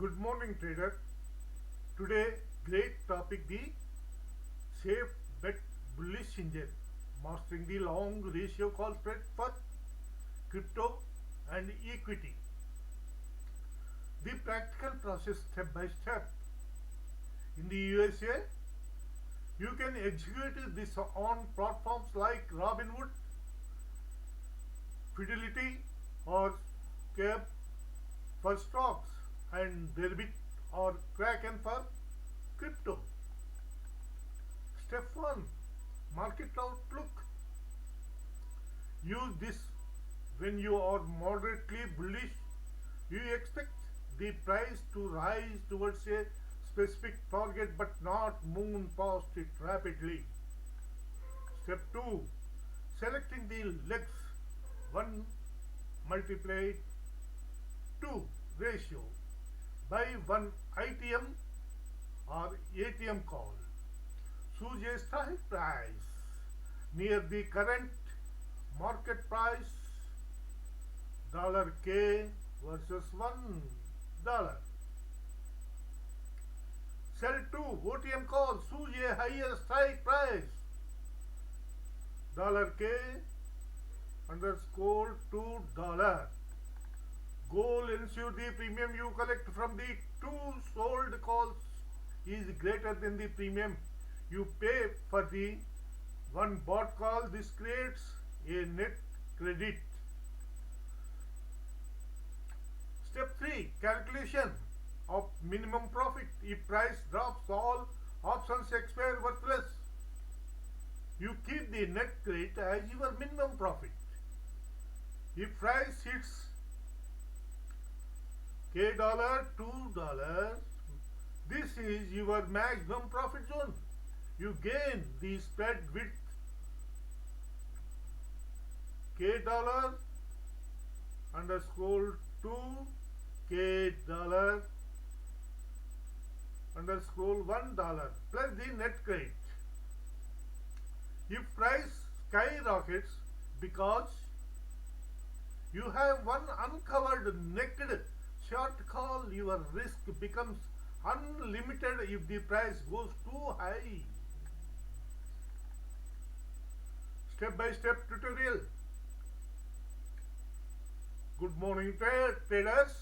Good morning, trader. Today, great topic: the safe bet bullish engine, mastering the long ratio call spread for crypto and equity. The practical process step by step. In the USA, you can execute this on platforms like Robinhood, Fidelity, or Schwab for stocks, and Deribit or Kraken for crypto. Step 1: Market outlook. Use this when you are moderately bullish. You expect the price to rise towards a specific target but not move past it rapidly. Step 2: Selecting the legs. 1 multiplied 2 ratio by 1 ITM or ATM call. Choose a strike price near the current market price $K versus $1. Sell 2 OTM call. Choose a higher strike price $K underscore $2. Goal: ensure the premium you collect from the 2 sold calls is greater than the premium you pay for the 1 bought call. This creates a net credit. Step 3: Calculation of minimum profit. If price drops, all options expire worthless. You keep the net credit as your minimum profit. If price hits $K, $2, this is your maximum profit zone. You gain the spread with $K underscore 2 $K underscore $1 plus the net credit. If price skyrockets because you have one uncovered naked short call, your risk becomes unlimited if the price goes too high. Step by step tutorial. Good morning, traders.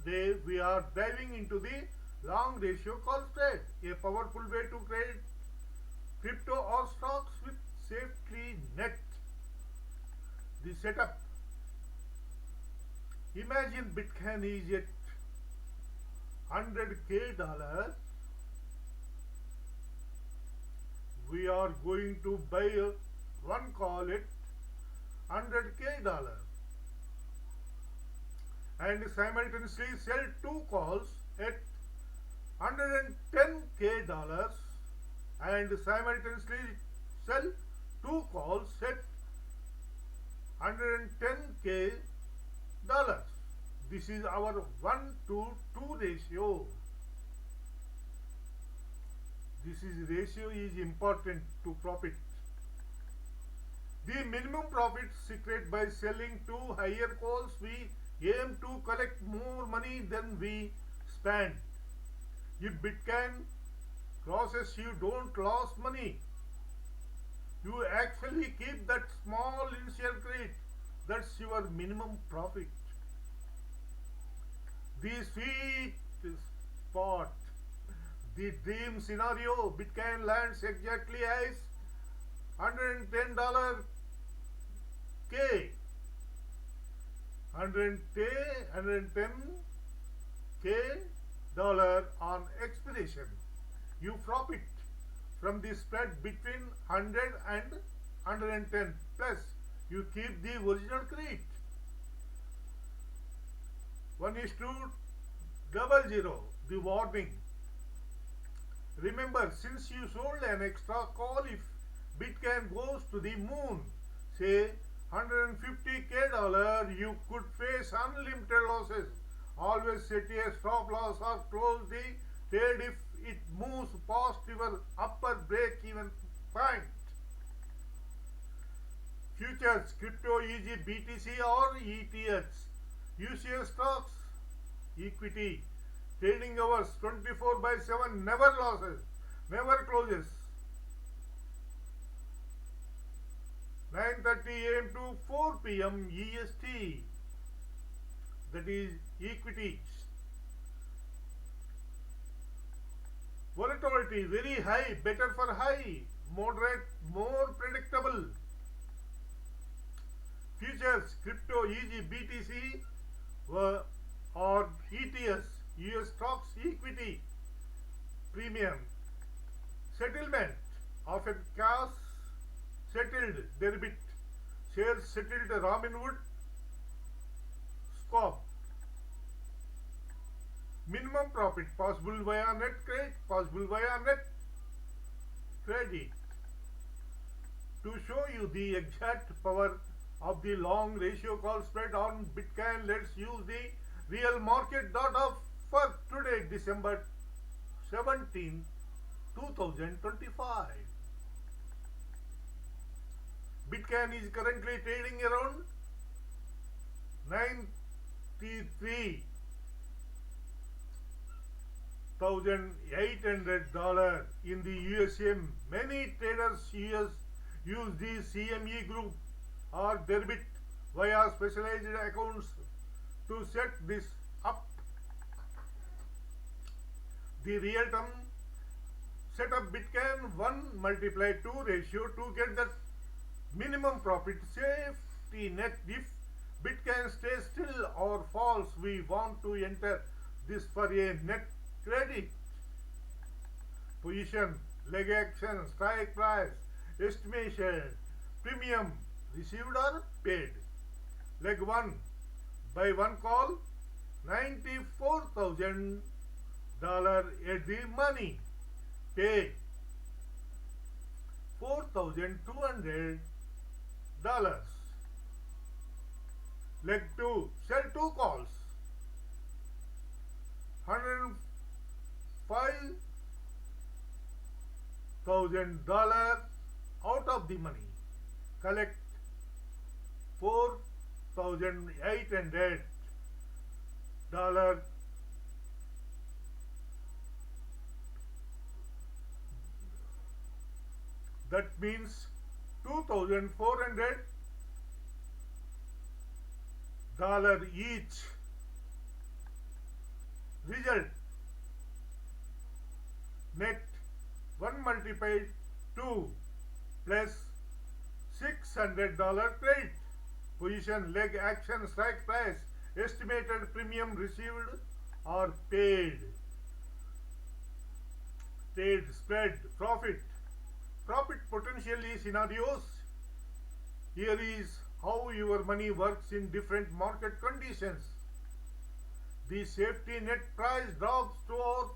Today we are diving into the long ratio call spread, a powerful way to trade crypto or stocks with safety net. The setup: imagine Bitcoin is at $100K. We are going to buy one call at $100K and simultaneously sell 2 calls at $110K and simultaneously sell 2 calls at $110K. This is our 1-to-2 ratio. This ratio is important to profit. The minimum profit secret: by selling 2 higher calls, we aim to collect more money than we spend. If Bitcoin crosses, you don't lose money. You actually keep that small initial credit. That's your minimum profit. The sweet spot, the dream scenario: Bitcoin lands exactly as $110K, $110K on expiration. You profit from the spread between 100 and 110, plus you keep the original credit. 1:00. The warning: remember, since you sold an extra call, if Bitcoin goes to the moon, say $150K, you could face unlimited losses. Always set a stop loss or close the trade if it moves past your upper break-even point. Futures: crypto is BTC or ETH. UCS stocks: equity. Trading hours 24 by 7, never losses, never closes. 9:30 a.m. to 4 p.m. EST. That is equity. Volatility very high, better for high, moderate, more predictable. Futures, crypto, EG, BTC or ETS, US stocks, equity, premium. Settlement, often cash settled, Deribit, shares settled, Robinhood, Schwab. Minimum profit possible via net credit, possible via net credit. To show you the exact power of the long ratio call spread on Bitcoin, let's use the real market data for today, December 17, 2025. Bitcoin is currently trading around $93,800 in the USM. Many traders use the CME group or Deribit via specialized accounts to set this up. The real-time setup Bitcoin 1 multiply 2 ratio to get the minimum profit safety net. If Bitcoin stays still or falls, we want to enter this for a net credit. Position, leg action, strike price, estimation, premium received or paid. Leg 1, by one call, $94,000 at the money. Pay $4,200. Leg 2, sell 2 calls, $105,000 out of the money. Collect $4,800. That means $2,400 each. Result, net 1 multiplied 2 plus $600 credit. Position, leg action, strike price, estimated premium received or paid. Trade spread, profit potentially scenarios. Here is how your money works in different market conditions. The safety net price drops to or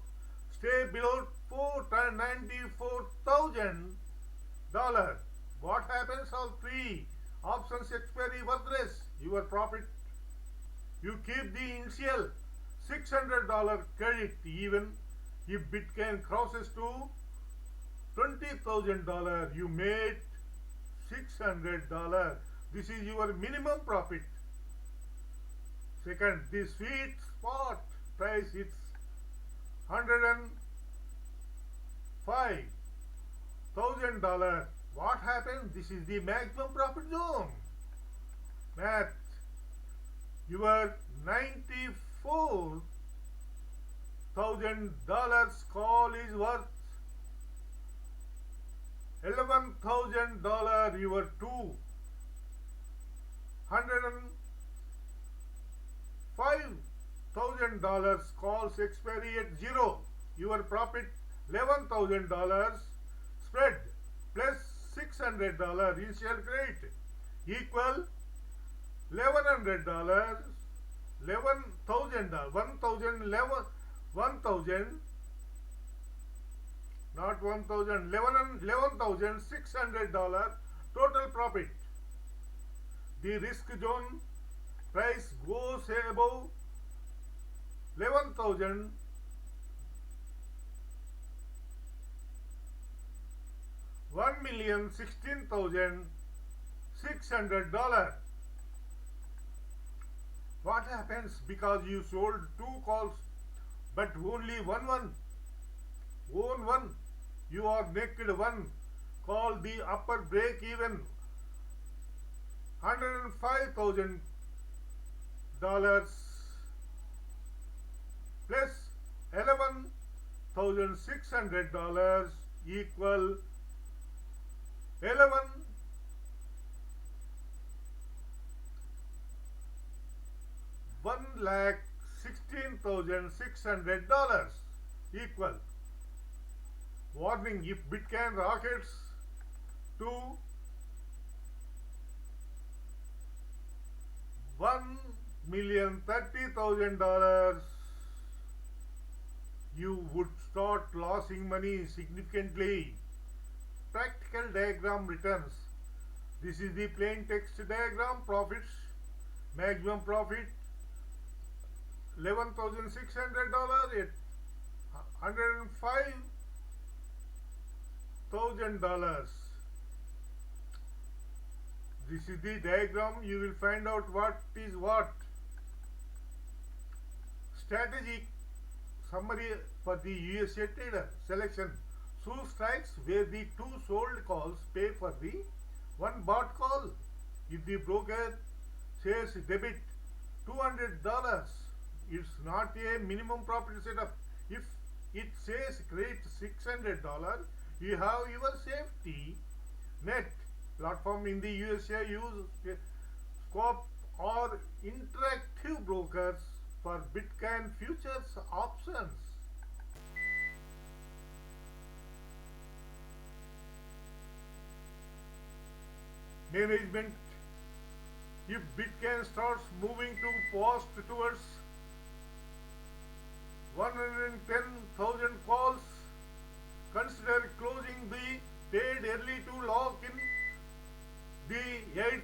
stay below $94,000. What happens? All three options expiry worthless. Your profit. You keep the initial $600 credit even if Bitcoin crosses to $20,000. You made $600. This is your minimum profit. Second, the sweet spot price is $105,000. What happens? This is the maximum profit zone. Math. Your $94,000 call is worth $11,000. Your $105,000 calls expiry at 0. Your profit $11,000 spread plus $600 initial credit equal $1,100. $11,600 total profit. The risk zone price goes above 11,000. $1,016,600. What happens because you sold two calls but only own one? You are naked one. Call the upper break even $105,000 plus $11,600 equal 11 $1,16,600 equal. Warning: if Bitcoin rockets to $1,030,000, you would start losing money significantly. Practical diagram returns. This is the plain text diagram. Profits, maximum profit $11,600 at $105,000. This is the diagram. You will find out what is what. Strategic summary for the USA trader. Selection: choose strikes where the two sold calls pay for the one bought call. If the broker says debit $200, it's not a minimum profit setup. If it says credit $600, you have your safety net. Platform in the USA use Schwab or interactive brokers for Bitcoin futures options. Management: if Bitcoin starts moving to post towards 110,000 calls, consider closing the trade early to lock in the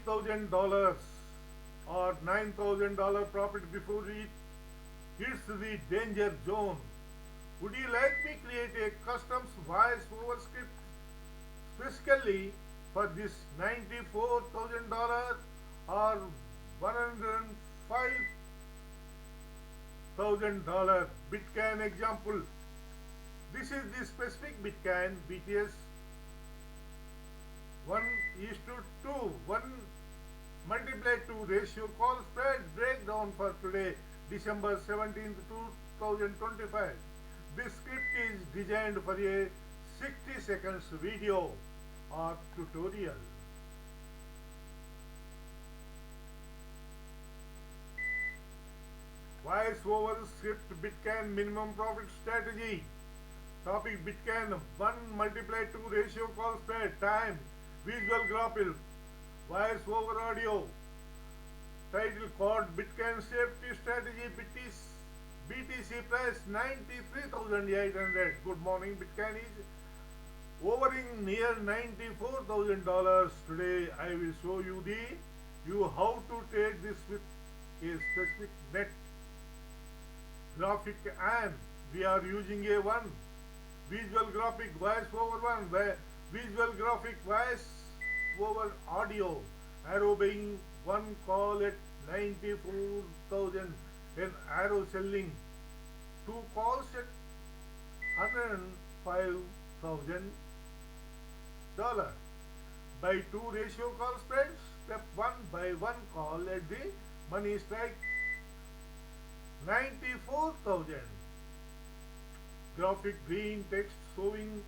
$8,000 or $9,000 profit before it hits the danger zone. Would you like me create a custom voice over script specifically for this $94,000 or $105,000 Bitcoin example? This is the specific Bitcoin BTS 1:2, 1 multiplied 2 ratio call spread breakdown for today, December 17th, 2025. This script is designed for a 60 seconds video or tutorial. Voice over script Bitcoin minimum profit strategy. Topic: Bitcoin 1 multiplied 2 ratio call spread. Time: visual graphic. Voice over audio. Title: called Bitcoin safety strategy. BTC price 93,800. Good morning. Bitcoin is hovering near $94,000. Today I will show you how to trade this with a specific net graphic, and we are using a one visual graphic voice over one, where visual graphic voice over audio, arrow being one call at 94,000 and arrow selling two calls at $105,000. By two ratio call spreads. Step 1: by one call at the money strike 94,000. Graphic green text showing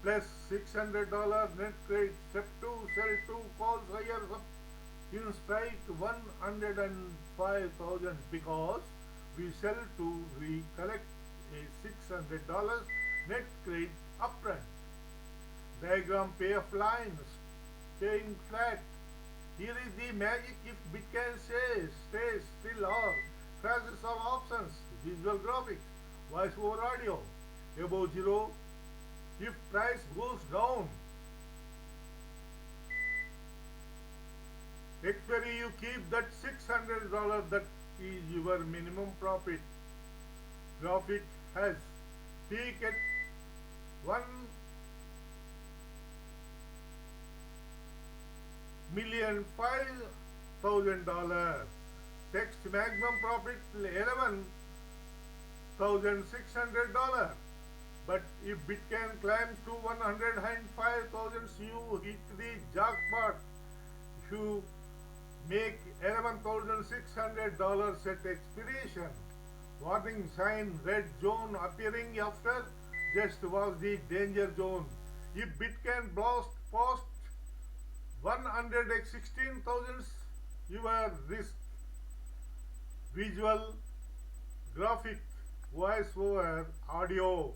plus $600 net trade. Step 2: sell two calls higher up in strike 105,000 because we sell to recollect a $600 net trade upfront. Diagram: payoff lines staying flat. Here is the magic if Bitcoin stays still or crashes all options. Visual graphic, voice over audio, above zero if price goes down. Expiry: you keep that $600, that is your minimum profit. Graphic has peak at $1,005,000. text maximum profit $11,600. But if Bitcoin climbs to 105,000, you hit the jackpot. You make $11,600 at expiration. Warning sign red zone appearing after just was the danger zone. If Bitcoin blast past 116,000, your risk. Visual, graphic, voice over, audio.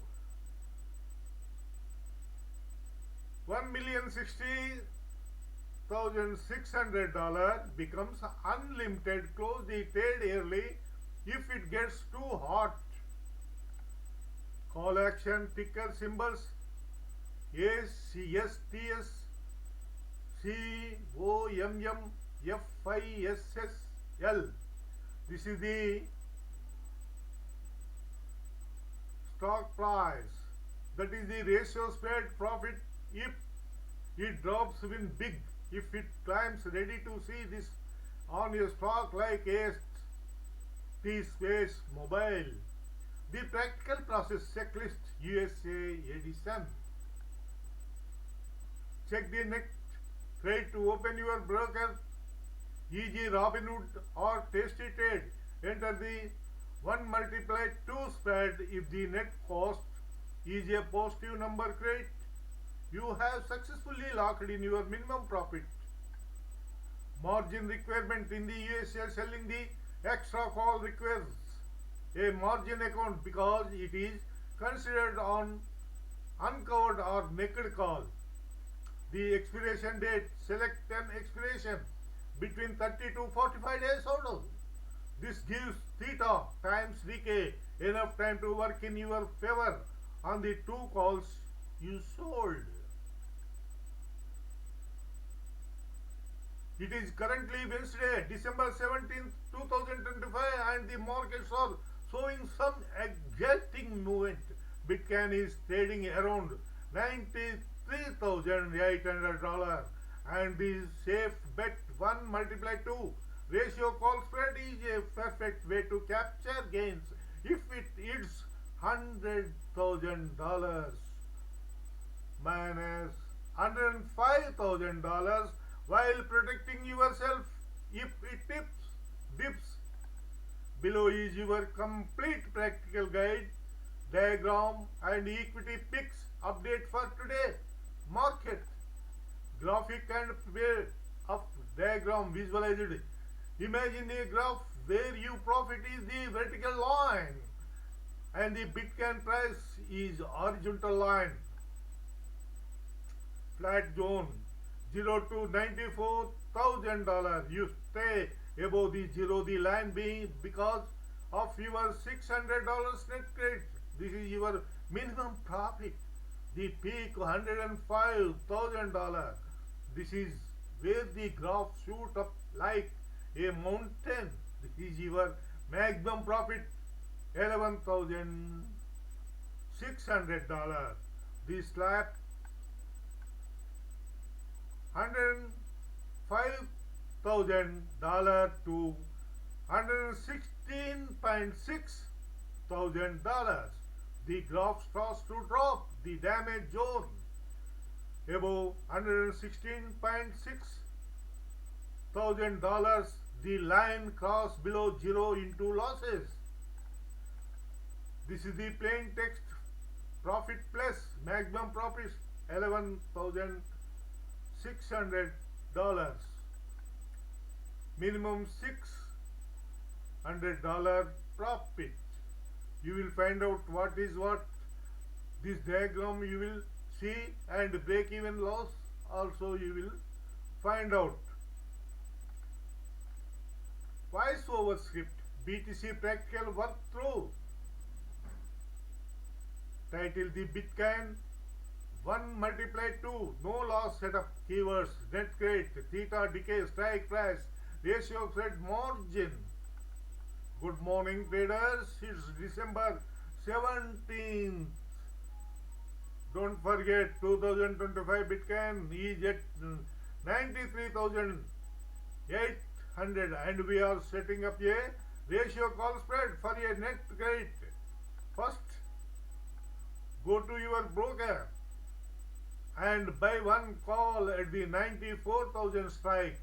1,060,600 becomes unlimited. Close the trade early if it gets too hot. Call action, ticker symbols ACSTS, COMMFISSL. This is the stock price. That is the ratio spread profit. If it drops, win big. If it climbs, ready to see this on your stock like AST Space Mobile. The practical process checklist USA edition. Check the next trade to open your broker, e.g. Robinhood or Tasty Trade. Enter the 1 multiplied 2 spread if the net cost is a positive number. Credit. You have successfully locked in your minimum profit. Margin requirement in the USA. Selling the extra call requires a margin account because it is considered on uncovered or naked call. The expiration date. Select an expiration between 30 to 45 days order. This gives theta times decay enough time to work in your favor on the 2 calls you sold. It is currently Wednesday, December 17th, 2025, and the markets are showing some exciting movement. Bitcoin is trading around $93,800, and the safe bet 1 multiplied 2 ratio call spread is a perfect way to capture gains if it hits $100,000 minus $105,000 while protecting yourself if it dips. Below is your complete practical guide, diagram and equity picks update for today. Market graphic and way of diagram visualized. Imagine a graph where your profit is the vertical line and the Bitcoin price is horizontal line. Flat zone 0 to $94,000. You stay above the zero, the line being because of your $600 net credit. This is your minimum profit. The peak $105,000. This is where the graph shoot up like a mountain. This is your maximum profit $11,600. The slab $105,000 to $116,600. The graph starts to drop. The damage zone above $116,600. The line cross below zero into losses. This is the plain text profit plus maximum profit $11,600. Minimum $600 profit. You will find out what is what. This diagram you will see, and break even loss also you will find out. Voice over script. BTC practical work through. Title: the Bitcoin 1 multiplied 2 no loss setup. Keywords: net credit, theta decay, strike price, ratio spread, margin. Good morning traders, it's December 17th. Don't forget 2025 Bitcoin is at $93,800. 100, and we are setting up a ratio call spread for a net credit. First, go to your broker and buy one call at the 94,000 strike.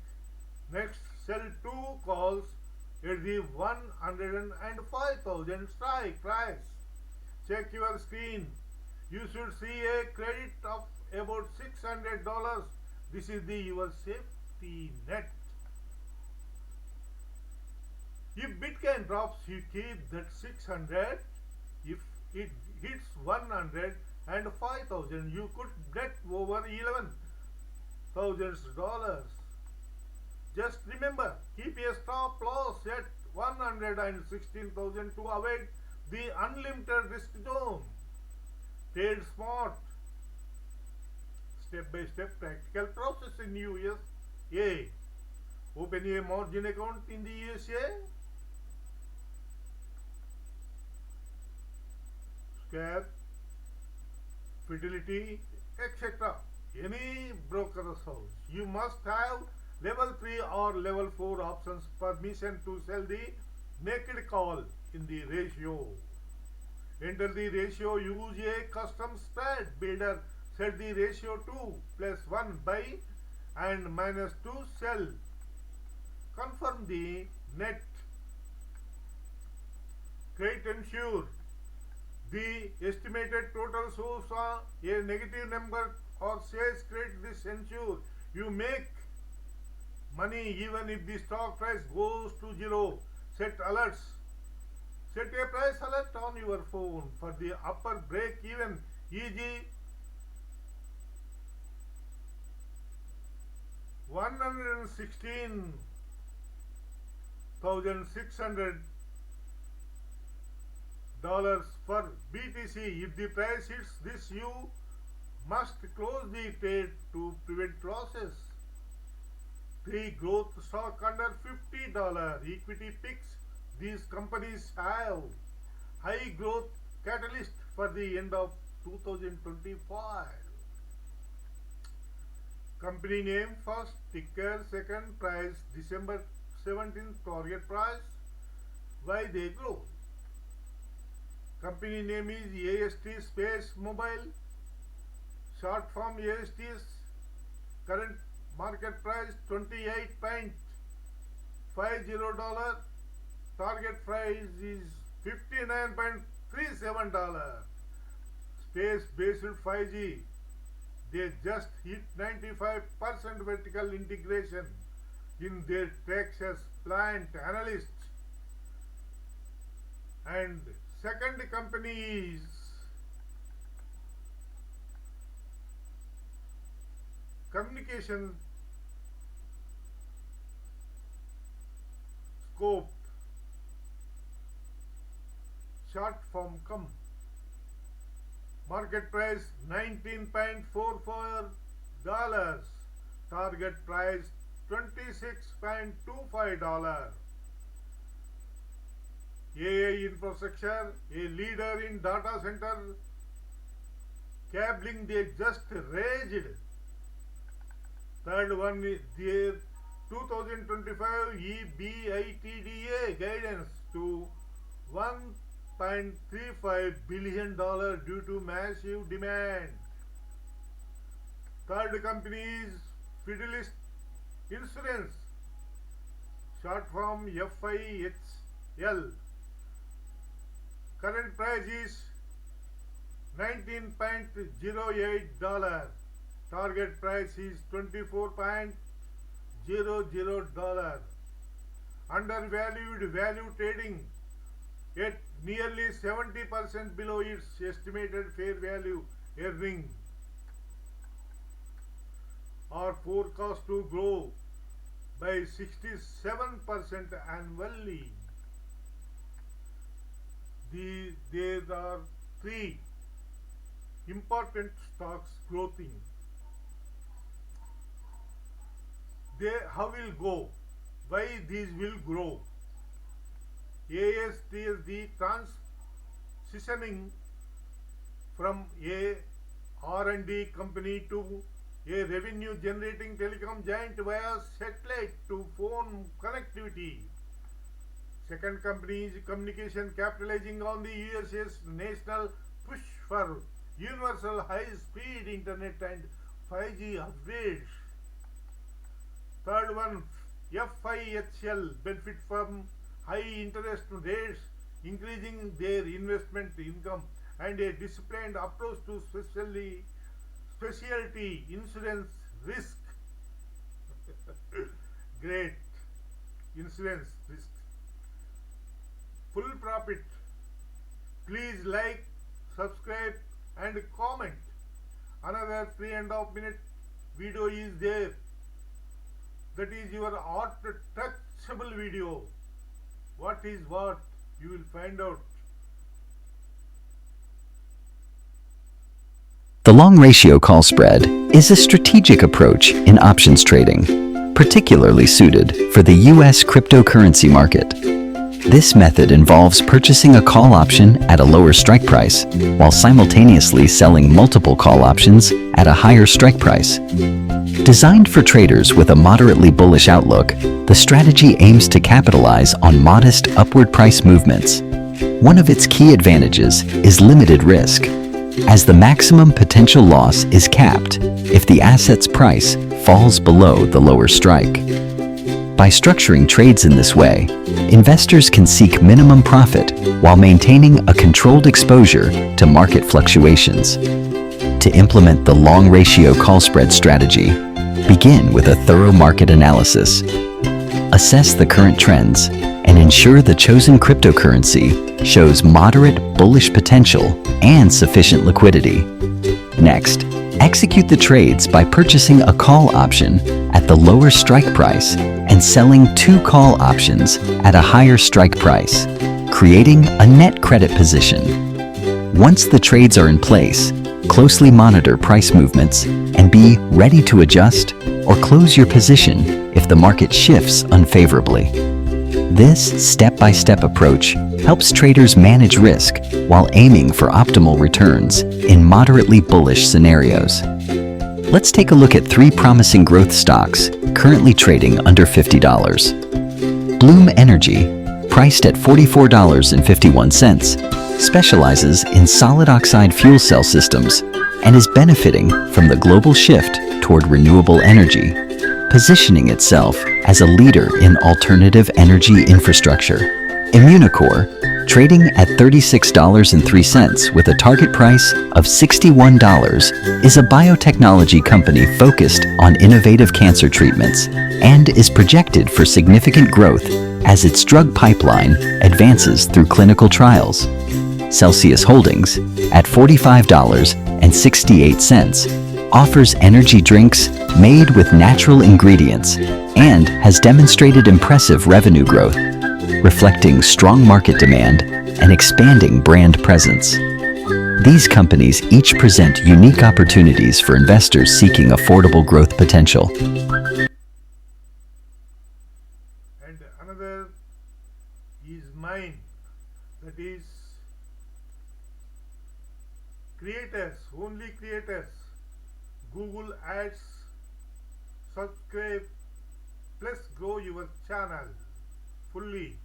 Next, sell two calls at the 105,000 strike price. Check your screen. You should see a credit of about $600. This is your safety net. If Bitcoin drops, you keep that 600. If it hits 100 and 5,000, you could net over $11,000. Just remember, keep a stop loss at 116,000 to avoid the unlimited risk zone. Trade smart. Step-by-step practical process in USA. Open a margin account in the USA. Schwab, Fidelity, etc. Any broker's house. You must have level 3 or level 4 options permission to sell the naked call in the ratio. Enter the ratio, use a custom spread builder, set the ratio to +1 buy and -2 sell. Confirm the net. Credit ensure. The estimated total shows a negative number or says credit. This ensure you make money even if the stock price goes to zero. Set alerts. Set a price alert on your phone for the upper break even, e.g. 116,600 for BTC. If the price hits this, you must close the trade to prevent losses. 3 growth stock under $50 equity picks. These companies have high growth catalyst for the end of 2025. Company name first, ticker second, price December 17th, target price, why they grow. Company name is AST Space Mobile, short form AST's, current market price $28.50, target price is $59.37. Space based 5G, they just hit 95% vertical integration in their Texas plant. Analysts. And second company is communication scope, short form COM. Market price $19.44, target price $26.25. AI infrastructure, a leader in data center cabling, they just raised. Third one is their 2025 EBITDA guidance to $1.35 billion due to massive demand. Third company is Fidelity Insurance, short form FIHL. Current price is $19.08. Target price is $24.00. Undervalued, value trading at nearly 70% below its estimated fair value. Earning are forecast to grow by 67% annually. There are 3 important stocks growing. How will go? Why these will grow? AST is the transitioning from a R&D company to a revenue generating telecom giant via satellite to phone connectivity. Second company is communication, capitalizing on the USA's national push for universal high-speed internet and 5G upgrades. Third one, FIHL, benefit from high interest rates, increasing their investment income, and a disciplined approach to specialty insurance risk. Great insurance risk. Full profit. Please like, subscribe, and comment. Another 3.5 minute video is there. That is your art touchable video. What is what? You will find out. The long ratio call spread is a strategic approach in options trading, particularly suited for the US cryptocurrency market. This method involves purchasing a call option at a lower strike price while simultaneously selling multiple call options at a higher strike price. Designed for traders with a moderately bullish outlook, the strategy aims to capitalize on modest upward price movements. One of its key advantages is limited risk, as the maximum potential loss is capped if the asset's price falls below the lower strike. By structuring trades in this way, investors can seek minimum profit while maintaining a controlled exposure to market fluctuations. To implement the long ratio call spread strategy, begin with a thorough market analysis. Assess the current trends and ensure the chosen cryptocurrency shows moderate bullish potential and sufficient liquidity. Next, execute the trades by purchasing a call option at the lower strike price and selling 2 call options at a higher strike price, creating a net credit position. Once the trades are in place, closely monitor price movements and be ready to adjust or close your position if the market shifts unfavorably. This step-by-step approach helps traders manage risk while aiming for optimal returns in moderately bullish scenarios. Let's take a look at 3 promising growth stocks currently trading under $50. Bloom Energy, priced at $44.51, specializes in solid oxide fuel cell systems and is benefiting from the global shift toward renewable energy, positioning itself as a leader in alternative energy infrastructure. Immunocore, trading at $36.03 with a target price of $61, is a biotechnology company focused on innovative cancer treatments and is projected for significant growth as its drug pipeline advances through clinical trials. Celsius Holdings, at $45.68, offers energy drinks made with natural ingredients and has demonstrated impressive revenue growth, reflecting strong market demand and expanding brand presence. These companies each present unique opportunities for investors seeking affordable growth potential. And another is mine, that is creators, only creators. Google Ads, subscribe, plus grow your channel fully.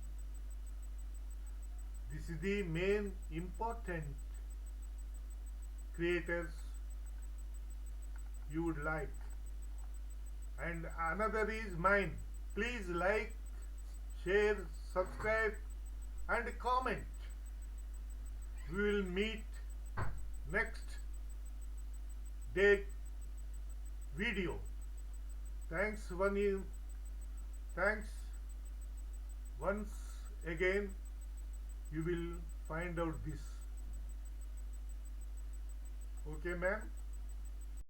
This is the main important creators you would like. And another is mine. Please like, share, subscribe, and comment. We will meet next day video. Thanks once again. You will find out this. Okay, ma'am.